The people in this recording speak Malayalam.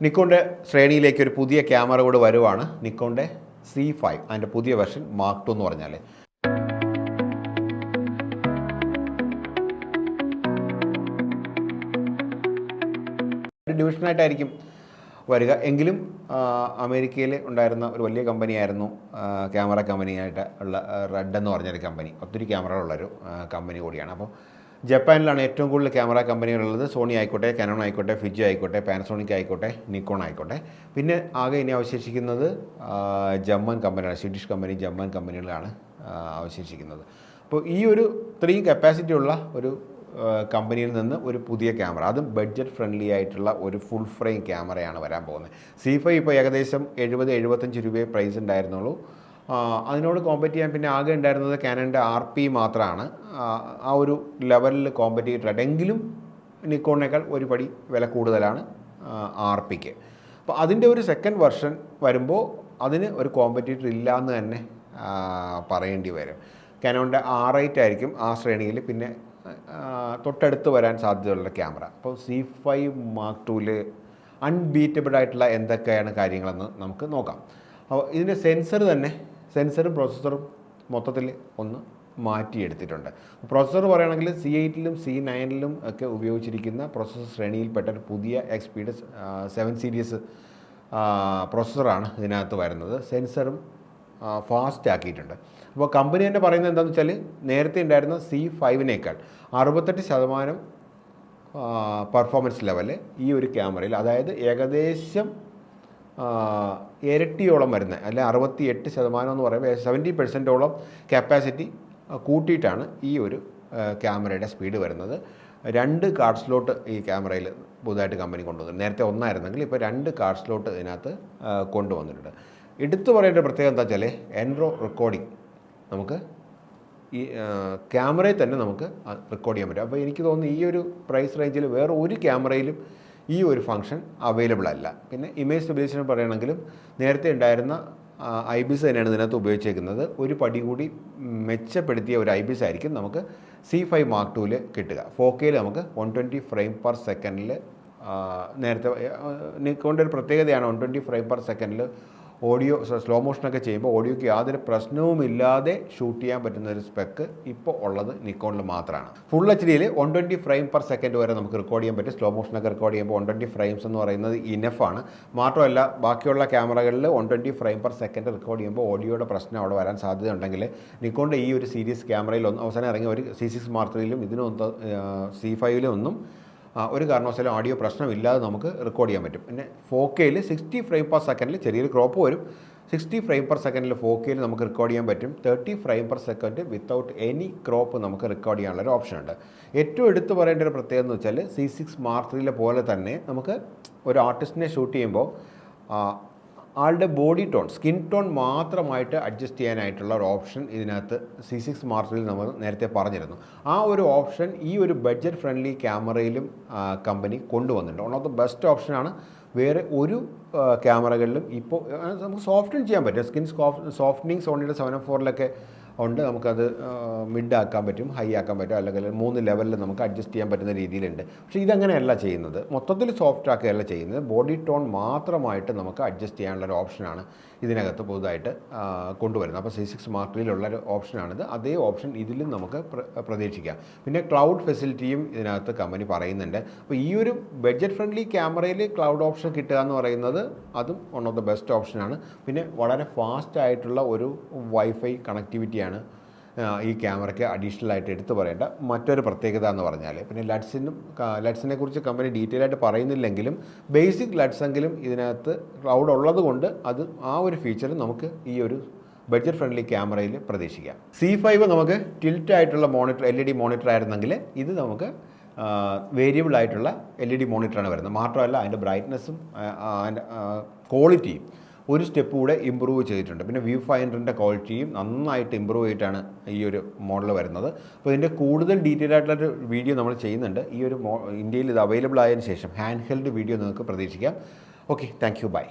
നിക്കോണിൻ്റെ ശ്രേണിയിലേക്ക് ഒരു പുതിയ ക്യാമറ കൂടെ വരുവാണ്. നിക്കോണിൻ്റെ C5 അതിൻ്റെ പുതിയ വെർഷൻ മാർക്ക് 2 എന്ന് പറഞ്ഞാൽ ഒരു ഡിവിഷനായിട്ടായിരിക്കും വരിക. എങ്കിലും അമേരിക്കയിൽ ഉണ്ടായിരുന്ന ഒരു വലിയ കമ്പനിയായിരുന്നു ക്യാമറ കമ്പനിയായിട്ട് ഉള്ള റെഡ് എന്ന് പറഞ്ഞൊരു കമ്പനി. ഒത്തിരി ക്യാമറകളുള്ളൊരു കമ്പനി കൂടിയാണ്. അപ്പോൾ ജപ്പാനിലാണ് ഏറ്റവും കൂടുതൽ ക്യാമറ കമ്പനികളുള്ളത്. സോണി ആയിക്കോട്ടെ, കാനോൺ ആയിക്കോട്ടെ, ഫിജി ആയിക്കോട്ടെ, പാനസോണിക് ആയിക്കോട്ടെ, നിക്കോൺ ആയിക്കോട്ടെ. പിന്നെ ആകെ ഇനി അവശേഷിക്കുന്നത് ജർമ്മൻ കമ്പനിയാണ്, സ്വീഡിഷ് കമ്പനി, ജർമ്മൻ കമ്പനികളാണ് അവശേഷിക്കുന്നത്. അപ്പോൾ ഈ ഒരു ഇത്രയും കപ്പാസിറ്റി ഉള്ള ഒരു കമ്പനിയിൽ നിന്ന് ഒരു പുതിയ ക്യാമറ, അതും ബഡ്ജറ്റ് ഫ്രണ്ട്ലി ആയിട്ടുള്ള ഒരു ഫുൾ ഫ്രെയിം ക്യാമറയാണ് വരാൻ പോകുന്നത്. C5 ഇപ്പോൾ ഏകദേശം 70-75 രൂപയെ പ്രൈസ് ഉണ്ടായിരുന്നുള്ളൂ. അതിനോട് കോമ്പറ്റ് ചെയ്യാൻ പിന്നെ ആകെ ഉണ്ടായിരുന്നത് കാനൻ്റെ RP മാത്രമാണ് ആ ഒരു ലെവലിൽ കോമ്പറ്റീറ്ററായിട്ട്. എങ്കിലും നിക്കോണിനേക്കാൾ ഒരു പടി വില കൂടുതലാണ് RPക്ക്. അപ്പോൾ അതിൻ്റെ ഒരു സെക്കൻഡ് വെർഷൻ വരുമ്പോൾ അതിന് ഒരു കോമ്പറ്റീറ്റർ ഇല്ല എന്ന് തന്നെ പറയേണ്ടി വരും. കാനോണിൻ്റെ R8 ആയിരിക്കും ആ ശ്രേണിയിൽ പിന്നെ തൊട്ടടുത്ത് വരാൻ സാധ്യതയുള്ള ക്യാമറ. അപ്പോൾ C5 Mark 2 അൺബീറ്റബിൾ ആയിട്ടുള്ള എന്തൊക്കെയാണ് കാര്യങ്ങളെന്ന് നമുക്ക് നോക്കാം. അപ്പോൾ ഇതിൻ്റെ സെൻസറും പ്രോസസ്സറും മൊത്തത്തിൽ ഒന്ന് മാറ്റിയെടുത്തിട്ടുണ്ട്. പ്രോസസ്സർ പറയുകയാണെങ്കിൽ C8-ലും C9-ലും ഒക്കെ ഉപയോഗിച്ചിരിക്കുന്ന പ്രോസസ്സർ ശ്രേണിയിൽപ്പെട്ട ഒരു പുതിയ എക്സ്പീഡ് 7 സീരീസ് പ്രോസസ്സറാണ് ഇതിനകത്ത് വരുന്നത്. സെൻസറും ഫാസ്റ്റ് ആക്കിയിട്ടുണ്ട്. അപ്പോൾ കമ്പനി തന്നെ പറയുന്നത് എന്താണെന്ന് വെച്ചാൽ നേരത്തെ ഉണ്ടായിരുന്ന C5-നേക്കാൾ 68% പെർഫോമൻസ് ലെവൽ ഈ ഒരു ക്യാമറയിൽ, അതായത് ഏകദേശം ഇരട്ടിയോളം വരുന്ന, അല്ലെ 68% എന്ന് പറയുമ്പോൾ 70% കപ്പാസിറ്റി കൂട്ടിയിട്ടാണ് ഈ ഒരു ക്യാമറയുടെ സ്പീഡ് വരുന്നത്. 2 കാർഡ് സ്ലോട്ട് ഈ ക്യാമറയിൽ പുതുതായിട്ട് കമ്പനി കൊണ്ടുവന്നു. നേരത്തെ ഒന്നായിരുന്നെങ്കിൽ ഇപ്പോൾ 2 കാർഡ് സ്ലോട്ട് ഇതിനകത്ത് കൊണ്ടുവന്നിട്ടുണ്ട്. എടുത്തു പറയേണ്ട പ്രത്യേകത എന്താ വെച്ചാൽ എൻറോ റെക്കോർഡിംഗ് നമുക്ക് ഈ ക്യാമറയിൽ തന്നെ നമുക്ക് റെക്കോർഡ് ചെയ്യാൻ പറ്റും. അപ്പോൾ എനിക്ക് തോന്നുന്നു ഈ ഒരു പ്രൈസ് റേഞ്ചിൽ വേറെ ഒരു ക്യാമറയിലും ഈ ഒരു ഫംഗ്ഷൻ അവൈലബിൾ അല്ല. പിന്നെ ഇമേജ് സ്റ്റെബിലൈസേഷൻ പറയുകയാണെങ്കിലും നേരത്തെ ഉണ്ടായിരുന്ന IBIS തന്നെയാണ് ഇതിനകത്ത് ഉപയോഗിച്ചേക്കുന്നത്. ഒരു പടി കൂടി മെച്ചപ്പെടുത്തിയ ഒരു IBIS ആയിരിക്കും നമുക്ക് C5 Mark 2 കിട്ടുക. 4K നമുക്ക് 120 ഫ്രെയിം പെർ സെക്കൻഡിൽ, നേരത്തെ നിക്കോണിൻ്റെ ഒരു പ്രത്യേകതയാണ് 120 ഫ്രെയിം പെർ സെക്കൻഡിൽ ഓഡിയോ സ്ലോ മോഷനൊക്കെ ചെയ്യുമ്പോൾ ഓഡിയോയ്ക്ക് യാതൊരു പ്രശ്നവുമില്ലാതെ ഷൂട്ട് ചെയ്യാൻ പറ്റുന്ന ഒരു സ്പെക്ക് ഇപ്പോൾ ഉള്ളത് നിക്കോണിൽ മാത്രമാണ്. ഫുൾ HDയിൽ 120 ഫ്രെയിം പെർ സെക്കൻഡ് വരെ നമുക്ക് റെക്കോർഡ് ചെയ്യാൻ പറ്റും. സ്ലോ മോഷനൊക്കെ റെക്കോർഡ് ചെയ്യുമ്പോൾ 120 ഫ്രെയിംസ് എന്ന് പറയുന്നത് ഇനഫാണ്. മാത്രമല്ല ബാക്കിയുള്ള ക്യാമറകളിൽ 120 ഫ്രെയിം പെർ സെക്കൻഡ് റെക്കോർഡ് ചെയ്യുമ്പോൾ ഓഡിയോയുടെ പ്രശ്നം അവിടെ വരാൻ സാധ്യതയുണ്ടെങ്കിൽ നിക്കോണിൻ്റെ ഈ ഒരു സീരീസ് ക്യാമറയിൽ അവസാനം ഇറങ്ങിയ ഒരു C6 Mark 3-ലും ഇതിനൊന്നും C5-ലും ഒന്നും ഒരു കാരണവശാലും ഓഡിയോ പ്രശ്നമില്ലാതെ നമുക്ക് റെക്കോർഡ് ചെയ്യാൻ പറ്റും. പിന്നെ 4Kയിൽ 60 ഫ്രെയിം പെർ സെക്കൻഡിൽ ചെറിയൊരു ക്രോപ്പ് വരും. 60 ഫ്രെയിം പെർ സെക്കൻഡിൽ 4Kയിൽ നമുക്ക് റെക്കോർഡ് ചെയ്യാൻ പറ്റും. 30 frame per second without any crop നമുക്ക് റെക്കോർഡ് ചെയ്യാനുള്ളൊരു ഓപ്ഷനുണ്ട്. ഏറ്റവും എടുത്തു പറയേണ്ട ഒരു പ്രത്യേകത എന്ന് വെച്ചാൽ C6 Mark 3-ലെ പോലെ തന്നെ നമുക്ക് ഒരു ആർട്ടിസ്റ്റിനെ ഷൂട്ട് ചെയ്യുമ്പോൾ ആളുടെ ബോഡി ടോൺ, സ്കിൻ ടോൺ മാത്രമായിട്ട് അഡ്ജസ്റ്റ് ചെയ്യാനായിട്ടുള്ള ഒരു ഓപ്ഷൻ ഇതിനകത്ത് C6 Mark 3-ൽ നമ്മൾ നേരത്തെ പറഞ്ഞിരുന്നു. ആ ഒരു ഓപ്ഷൻ ഈ ഒരു ബഡ്ജറ്റ് ഫ്രണ്ട്ലി ക്യാമറയിലും കമ്പനി കൊണ്ടുവന്നിട്ടുണ്ട്. വൺ ഓഫ് ദ ബെസ്റ്റ് ഓപ്ഷനാണ്. വേറെ ഒരു ക്യാമറകളിലും ഇപ്പോൾ നമുക്ക് സോഫ്റ്റൻ ചെയ്യാൻ പറ്റും. സ്കിൻ സോഫ്റ്റനിങ് സോണിയുടെ 704-ലൊക്കെ ഉണ്ട്. നമുക്കത് മിഡ് ആക്കാൻ പറ്റും, ഹൈ ആക്കാൻ പറ്റും, അല്ലെങ്കിൽ 3 ലെവലിൽ നമുക്ക് അഡ്ജസ്റ്റ് ചെയ്യാൻ പറ്റുന്ന രീതിയിലുണ്ട്. പക്ഷേ ഇതങ്ങനെയല്ല ചെയ്യുന്നത്, മൊത്തത്തിൽ സോഫ്റ്റ് ആക്കുകയല്ല ചെയ്യുന്നത്. ബോഡി ടോൺ മാത്രമായിട്ട് നമുക്ക് അഡ്ജസ്റ്റ് ചെയ്യാനുള്ളൊരു ഓപ്ഷനാണ് ഇതിനകത്ത് പുതുതായിട്ട് കൊണ്ടുവരുന്നത്. അപ്പോൾ C6 Mark 3-ലുള്ളൊരു ഓപ്ഷനാണിത്. അതേ ഓപ്ഷൻ ഇതിലും നമുക്ക് പ്രതീക്ഷിക്കാം. പിന്നെ ക്ലൗഡ് ഫെസിലിറ്റിയും ഇതിനകത്ത് കമ്പനി പറയുന്നുണ്ട്. അപ്പോൾ ഈ ഒരു ബഡ്ജറ്റ് ഫ്രണ്ട്ലി ക്യാമറയിൽ ക്ലൗഡ് ഓപ്ഷൻ കിട്ടുക എന്ന് പറയുന്നത് അതും വൺ ഓഫ് ദ ബെസ്റ്റ് ഓപ്ഷനാണ്. പിന്നെ വളരെ ഫാസ്റ്റ് ആയിട്ടുള്ള ഒരു വൈഫൈ കണക്ടിവിറ്റിയാണ് ഈ ക്യാമറയ്ക്ക് അഡീഷണൽ ആയിട്ട് എടുത്തു പറയേണ്ട മറ്റൊരു പ്രത്യേകത എന്ന് പറഞ്ഞാൽ. പിന്നെ ലഡ്സിനെ കുറിച്ച് കമ്പനി ഡീറ്റെയിൽ ആയിട്ട് പറയുന്നില്ലെങ്കിലും ബേസിക് ലഡ്സ് എങ്കിലും ഇതിനകത്ത് ക്ലൗഡ് ഉള്ളത് കൊണ്ട് അത് ആ ഒരു ഫീച്ചർ നമുക്ക് ഈ ഒരു ബഡ്ജറ്റ് ഫ്രണ്ട്ലി ക്യാമറയിൽ പ്രതീക്ഷിക്കാം. C5 നമുക്ക് ടിൽറ്റ് ആയിട്ടുള്ള മോണിറ്റർ, LED മോണിറ്റർ ആയിരുന്നെങ്കിൽ ഇത് നമുക്ക് വേരിയബിൾ ആയിട്ടുള്ള LED മോണിറ്ററാണ് വരുന്നത്. മാത്രമല്ല അതിൻ്റെ ബ്രൈറ്റ്നസ്സും അതിൻ്റെ ക്വാളിറ്റിയും ഒരു സ്റ്റെപ്പ് കൂടെ ഇമ്പ്രൂവ് ചെയ്തിട്ടുണ്ട്. പിന്നെ വ്യൂ ഫൈൻഡറിൻ്റെ ക്വാളിറ്റിയും നന്നായിട്ട് ഇമ്പ്രൂവ് ചെയ്തിട്ടാണ് ഈ ഒരു മോഡൽ വരുന്നത്. അപ്പോൾ ഇതിൻ്റെ കൂടുതൽ ഡീറ്റെയിൽ ആയിട്ടുള്ളൊരു വീഡിയോ നമ്മൾ ചെയ്യുന്നുണ്ട്. ഈ ഒരു ഇന്ത്യയിൽ ഇത് അവൈലബിൾ ആയതിനു ശേഷം ഹാൻഡ് ഹെൽഡ് വീഡിയോ നിങ്ങൾക്ക് പ്രതീക്ഷിക്കാം. Okay, thank you, by.